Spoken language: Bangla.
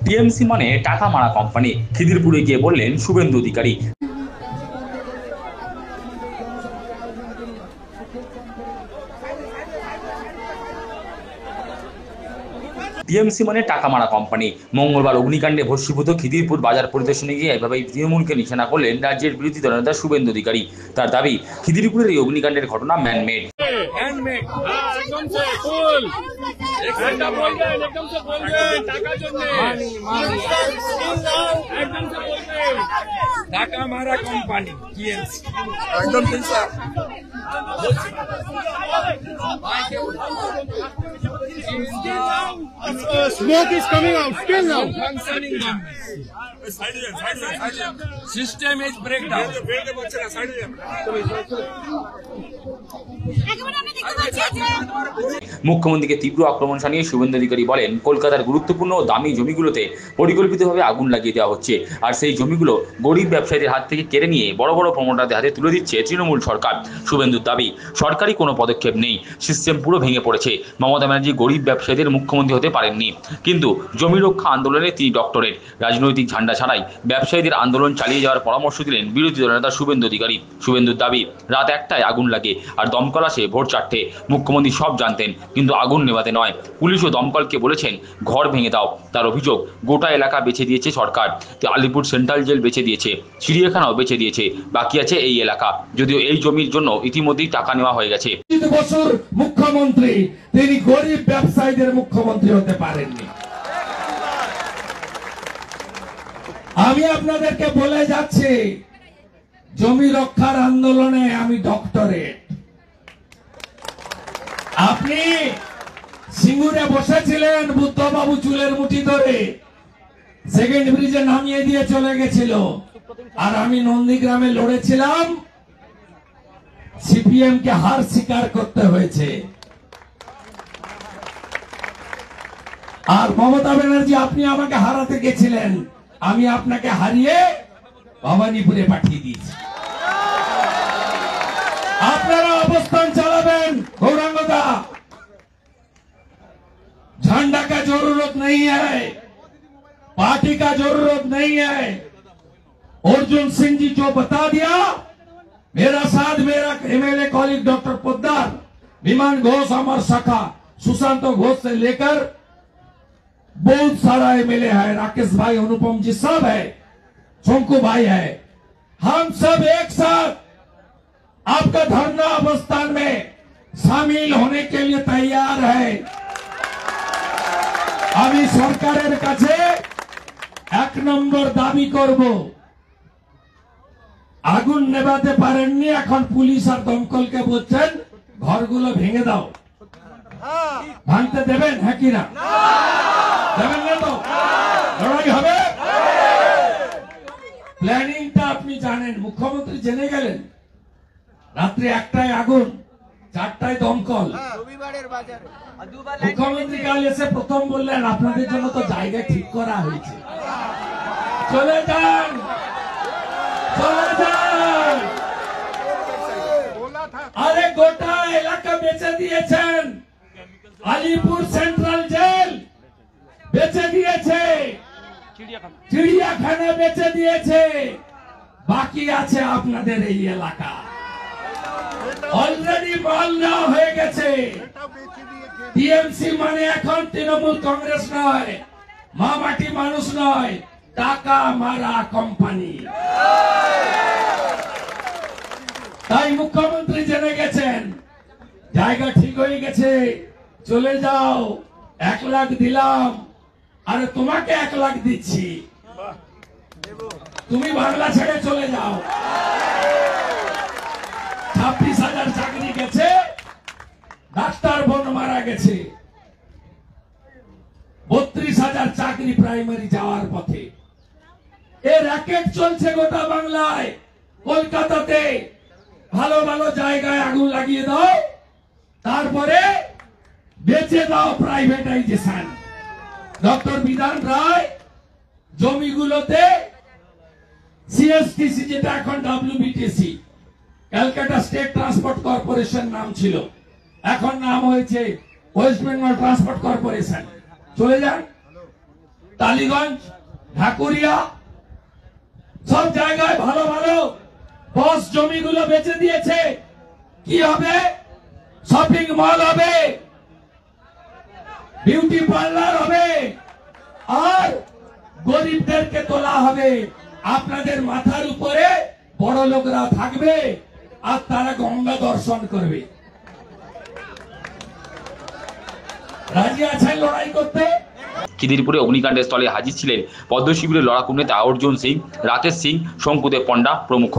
টিএমসি মানে টাকা মারা কোম্পানি, খিদিরপুরে গিয়ে বললেন শুভেন্দু অধিকারী। টিএমসি মানে টাকা মারা কোম্পানি। মঙ্গলবার অগ্নিকাণ্ডে ভস্মীভূত খিদিরপুর বাজার পরিদর্শনে গিয়ে এভাবেই তৃণমূলকে নিশানা করলেন রাজ্যের বিরোধী দলনেতা শুভেন্দু অধিকারী। তার দাবি, খিদিরপুরের এই অগ্নিকাণ্ডের ঘটনা ম্যানমেড। টাকা মারা কোম্পানি টিএমসি একদম ঠিক sir. Smoke is coming out still now. Functioning system is breakdown. মুখ্যমন্ত্রীকে তীব্র আক্রমণ শানিয়ে শুভেন্দু অধিকারী বলেন, কলকাতার গুরুত্বপূর্ণ ও দামি জমিগুলোতে পরিকল্পিতভাবে আগুন লাগিয়ে দেওয়া হচ্ছে, আর সেই জমিগুলো গরিব ব্যবসায়ীদের হাত থেকে কেড়ে নিয়ে বড় বড় প্রমোটারদের হাতে তুলে দিচ্ছে তৃণমূল সরকার। শুভেন্দুর দাবি, সরকারি কোনো পদক্ষেপ নেই, সিস্টেম পুরো ভেঙে পড়েছে। মমতা ব্যানার্জি গরিব ব্যবসায়ীদের মুখ্যমন্ত্রী হতে পারেননি, কিন্তু জমি রক্ষা আন্দোলনে তিনি ডক্টরেট। রাজনৈতিক ঝান্ডা ছাড়াই ব্যবসায়ীদের আন্দোলন চালিয়ে যাওয়ার পরামর্শ দিলেন বিরোধী দলনেতা শুভেন্দু অধিকারী। শুভেন্দুর দাবি, রাত 1টায় আগুন লাগে আর দমকল আসে ভোর 4টে। মুখ্যমন্ত্রী সব জানতেন, কিন্তু আগুন নেভাতে নয়। পুলিশ ও দমকলকে বলেছেন ঘর ভেঙে দাও। তার অভিযোগ, গোটা এলাকা বেছে দিয়েছে সরকার। আলিপুর সেন্ট্রাল জেল বেছে দিয়েছে, চিড়িয়াখানাও বেছে দিয়েছে, বাকি আছে এই এলাকা। যদিও এই জমির জন্য ইতিমধ্যেই টাকা নেওয়া হয়ে গেছে। বছর মুখ্যমন্ত্রী, তিনি গরিব ব্যবসায়ীদের মুখ্যমন্ত্রী হতে পারেননি। আমি আপনাদেরকে বলে যাচ্ছি, জমি রক্ষার আন্দোলনে আমি ডক্টরেট। আপনি সিঙ্গুরে বসেছিলেন, বুদ্ধবাবু চুলের মুঠি ধরে সেকেন্ড ব্রিজে নামিয়ে দিয়ে চলে গেছিল, আর আমি নন্দীগ্রামে লড়েছিলাম। সিপিএম কে হার স্বীকার করতে হয়েছে। আর মমতা ব্যানার্জি, আপনি আমাকে হারাতে গেছিলেন, আমি আপনাকে হারিয়ে ভবানীপুরে পাঠিয়ে দিয়েছি। আপনারা অবস্থান চালাবেন। গৌরাঙ্গদা, झंडा का जरूरत नहीं है, पार्टी का जरूरत नहीं है। अर्जुन सिंह जी जो बता दिया, मेरा साथ मेरा एमएलए कॉलीग डॉक्टर पोद्दार, विमान घोष, अमर सखा, सुशांत घोष से लेकर बहुत सारा एमएलए है, राकेश भाई, अनुपम जी सब है, शंकु भाई है। हम सब एक साथ आपका धरना अवस्थान में शामिल होने के लिए तैयार है। আমি সরকারের কাছে 1 নম্বর দাবি করব, আগুন নেভাতে পারেননি, এখন পুলিশ আর দমকলকে বলছেন ঘরগুলো ভেঙে দাও। ভাঙতে দেবেন? হ্যাঁ কি না দেবেন? না তো লড়াই হবে। প্ল্যানিংটা আপনি জানেন, মুখ্যমন্ত্রী জেনে গেলেন। রাত্রি 1টায় আগুন, 4টায় দমকল। মুখ্যমন্ত্রী কাল এসে প্রথম বললেন, আপনাদের জন্য তো জায়গা ঠিক করা হয়েছে, চলে যান, চলে যান। আরে গোটা এলাকা বেচে দিয়েছেন, আলিপুর সেন্ট্রাল জেল বেচে দিয়েছে, চিড়িয়াখানা বেচে দিয়েছে, বাকি আছে আপনাদের এই এলাকা। অলরেডি মাল নেওয়া হয়ে গেছে। টিএমসি মানে এখন তৃণমূল কংগ্রেস নয়, মা মাটি মানুষ নয়, টাকা মারা কোম্পানি। তাই মুখ্যমন্ত্রী জেনে গেছেন, জায়গা ঠিক হয়ে গেছে, চলে যাও। 1 লাখ দিলাম, আরে তোমাকে 1 লাখ দিচ্ছি, তুমি বাংলা ছেড়ে চলে যাও। 26,000 চাকরি গেছে, ডাক্তার বোন মারা গেছে, 32,000 চাকরি প্রাইমারি যাওয়ার পথে। এর র্যাকেট চলছে গোটা বাংলায়। কলকাতাতে ভালো ভালো জায়গায় আগুন লাগিয়ে দাও, তারপরে বেচে দাও, প্রাইভেটাইজেশন। ডক্টর বিধান রায় জমিগুলোতে সিএসটিসি, যেটা এখন ডব্লিউবিটিসি, ক্যালকাটা স্টেট ট্রান্সপোর্ট কর্পোরেশন নাম ছিল, এখন নাম হয়েছে ওয়েস্ট বেঙ্গল ট্রান্সপোর্ট কর্পোরেশন। চলে যান, টালিগঞ্জ, ঢাকুরিয়া, সব জায়গায় ভালো ভালো বস জমিগুলো বেচে দিয়েছে। কি হবে? শপিং মল হবে, বিউটি পার্লার হবে, আর গরিবদেরকে তোলা হবে। আপনাদের মাথার উপরে বড় লোকরা থাকবে আর তারা গঙ্গা দর্শন করবে। রাজি আছেন লড়াই করতে? খিদিরপুরে অগ্নিকাণ্ডের স্থলে হাজির ছিলেন পদ্ম শিবিরের লড়াকু নেতা অর্জুন সিং, রাকেশ সিং, শঙ্কুদেব পণ্ডা প্রমুখ।